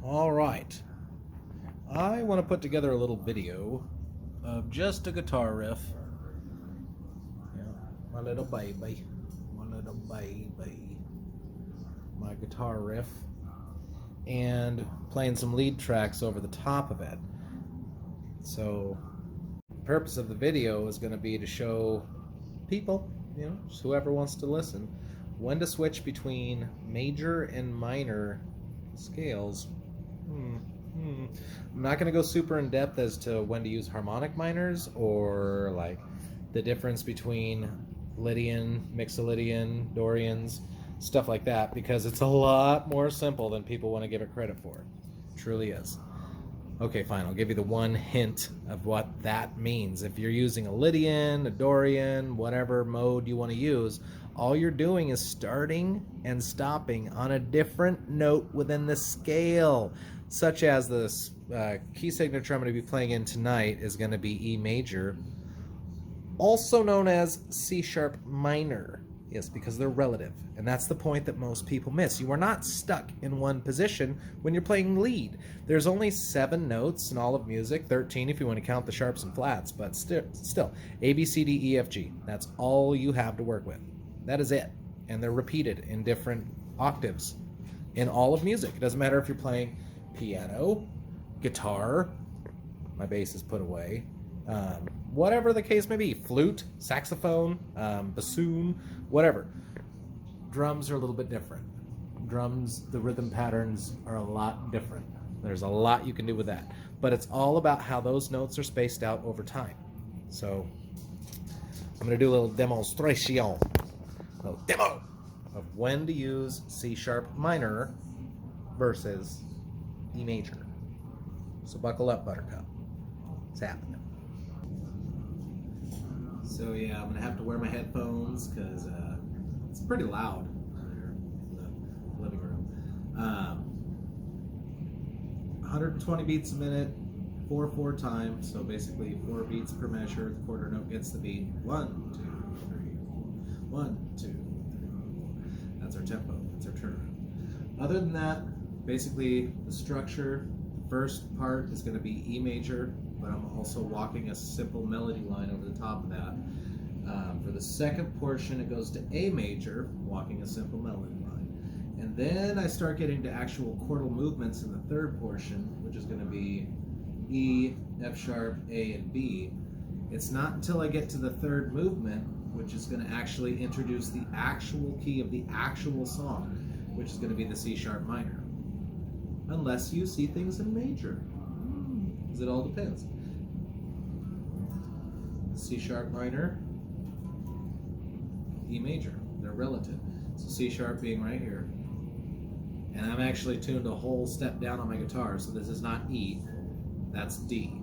All right. I want to put together a little video of just a guitar riff. Yeah, my little baby. My little baby. My guitar riff. And playing some lead tracks over the top of it. So, the purpose of the video is going to be to show people, just whoever wants to listen, when to switch between major and minor scales. I'm not going to go super in depth as to when to use harmonic minors or like the difference between Lydian, Mixolydian, Dorians, stuff like that, because it's a lot more simple than people want to give it credit for. It truly is. Okay, fine, I'll give you the one hint of what that means. If you're using a Lydian, a Dorian, whatever mode you want to use, all you're doing is starting and stopping on a different note within the scale, such as this key signature I'm going to be playing in tonight is going to be E major, also known as C sharp minor. Yes, because they're relative, and that's the point that most people miss. You are not stuck in one position when you're playing lead. There's only 7 notes in all of music, 13 if you want to count the sharps and flats, but still, A, B, C, D, E, F, G. That's all you have to work with. That is it, and they're repeated in different octaves in all of music. It doesn't matter if you're playing piano, guitar, my bass is put away, whatever the case may be, flute, saxophone, bassoon, whatever. Drums are a little bit different. Drums, the rhythm patterns are a lot different. There's a lot you can do with that. But it's all about how those notes are spaced out over time. So I'm going to do a little demonstration, a little demo of when to use C sharp minor versus E major. So buckle up, Buttercup. It's happening. So yeah, I'm gonna have to wear my headphones because it's pretty loud here in the living room. 120 beats a minute, 4/4 time. So basically 4 beats per measure. The quarter note gets the beat. 1, 2, 3, 4. 1, 2, 3, 4. That's our tempo. That's our turn. Other than that, basically the structure. The first part is going to be E major, but I'm also walking a simple melody line over the top of that. For the second portion, it goes to A major, walking a simple melody line. And then I start getting to actual chordal movements in the third portion, which is going to be E, F sharp, A, and B. It's not until I get to the third movement, which is going to actually introduce the actual key of the actual song, which is going to be the C sharp minor. Unless you see things in major. Because it all depends. C sharp minor, E major. They're relative. So C sharp being right here. And I'm actually tuned a whole step down on my guitar, so this is not E, that's D.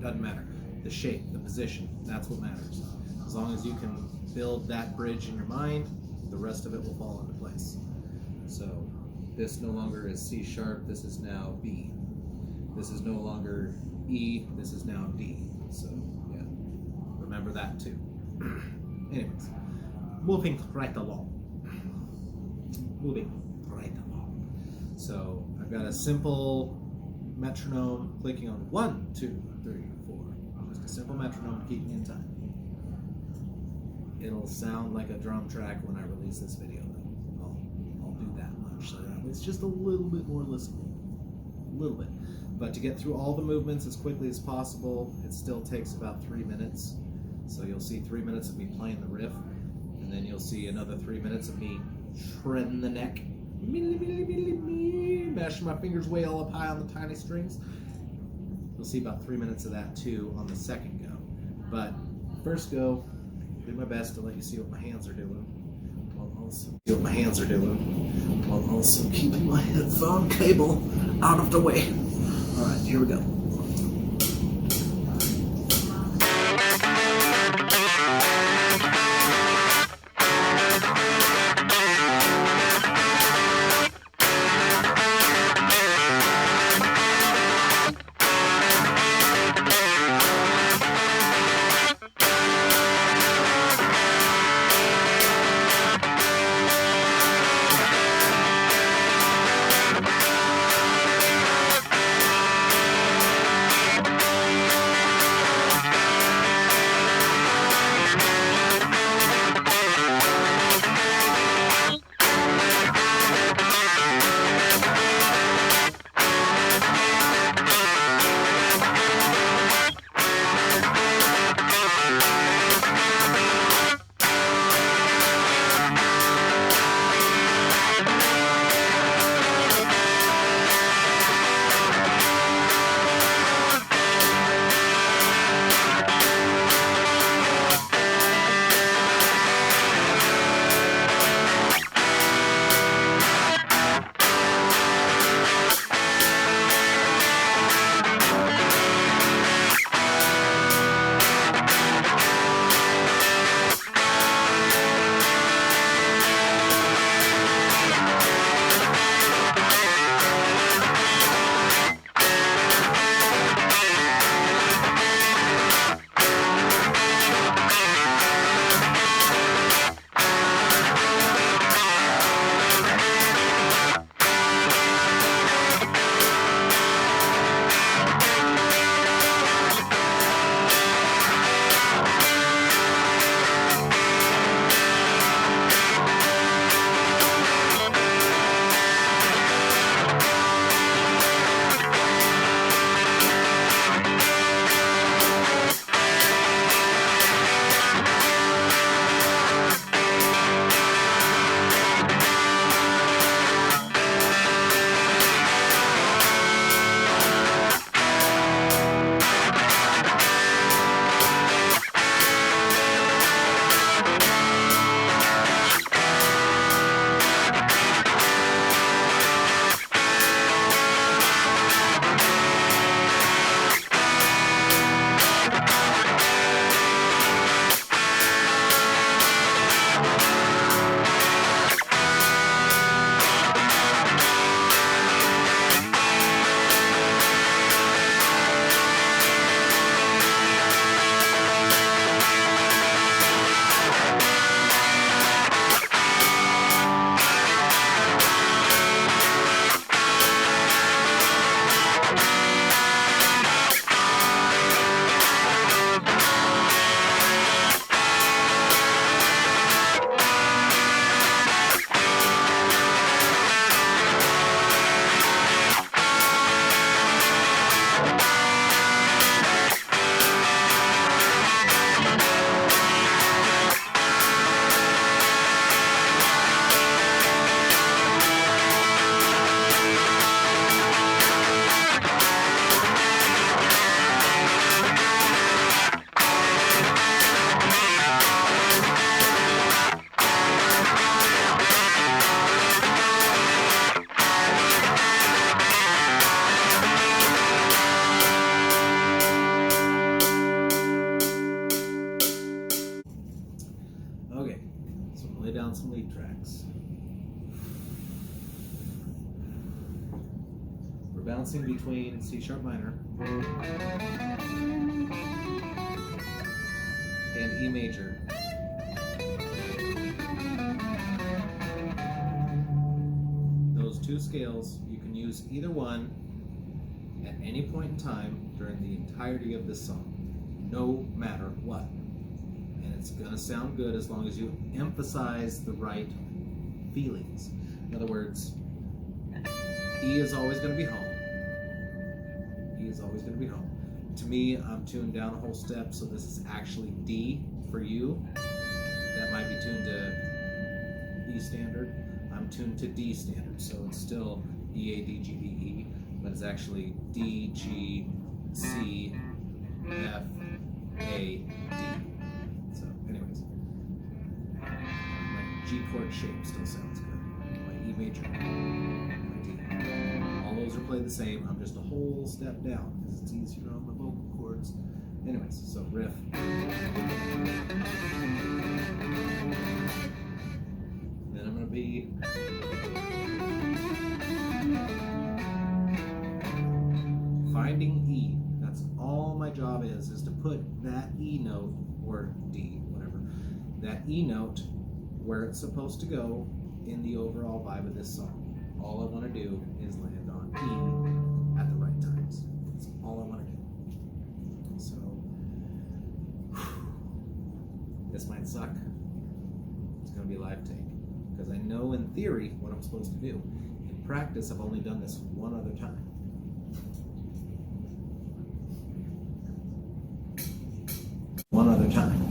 Doesn't matter. The shape, the position, that's what matters. As long as you can build that bridge in your mind, the rest of it will fall into place. So this no longer is C sharp, this is now B. This is no longer E, this is now D. So, yeah, remember that too. Anyways, moving right along. So, I've got a simple metronome clicking on 1, 2, 3, 4. Just a simple metronome to keep me in time. It'll sound like a drum track when I release this video, though. I'll do that much. So it's just a little bit more listenable. A little bit. But to get through all the movements as quickly as possible, it still takes about 3 minutes. So you'll see 3 minutes of me playing the riff, and then you'll see another 3 minutes of me shredding the neck, mashing my fingers way all up high on the tiny strings. You'll see about 3 minutes of that too on the second go. But first go, do my best to let you see what my hands are doing. While also keeping my headphone cable out of the way. All right, here we go. bouncing between C sharp minor and E major. Those two scales, you can use either one at any point in time during the entirety of this song, no matter what. And it's gonna sound good as long as you emphasize the right feelings. In other words, E is always gonna be home. E is always gonna be home. To me, I'm tuned down a whole step, so this is actually D for you. That might be tuned to E standard. I'm tuned to D standard, so it's still E, A, D, G, D, E, but it's actually D, G, C, F, A, D. So, anyways, my G chord shape still sounds good. My E major, my D. All those are played the same. I'm just a whole step down because it's easier on the vocal cords. Anyways, so riff. Then I'm going to be finding E. That's all my job is to put that E note, or D, whatever, that E note where it's supposed to go in the overall vibe of this song. All I want to do is land on E at the right times. That's all I want to do. So, this might suck. It's going to be a live take. Because I know in theory what I'm supposed to do. In practice, I've only done this one other time. One other time.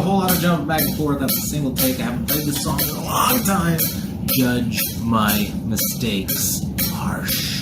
whole lot of jumping back and forth. That's a single take. I haven't played this song in a long time. Judge my mistakes harsh.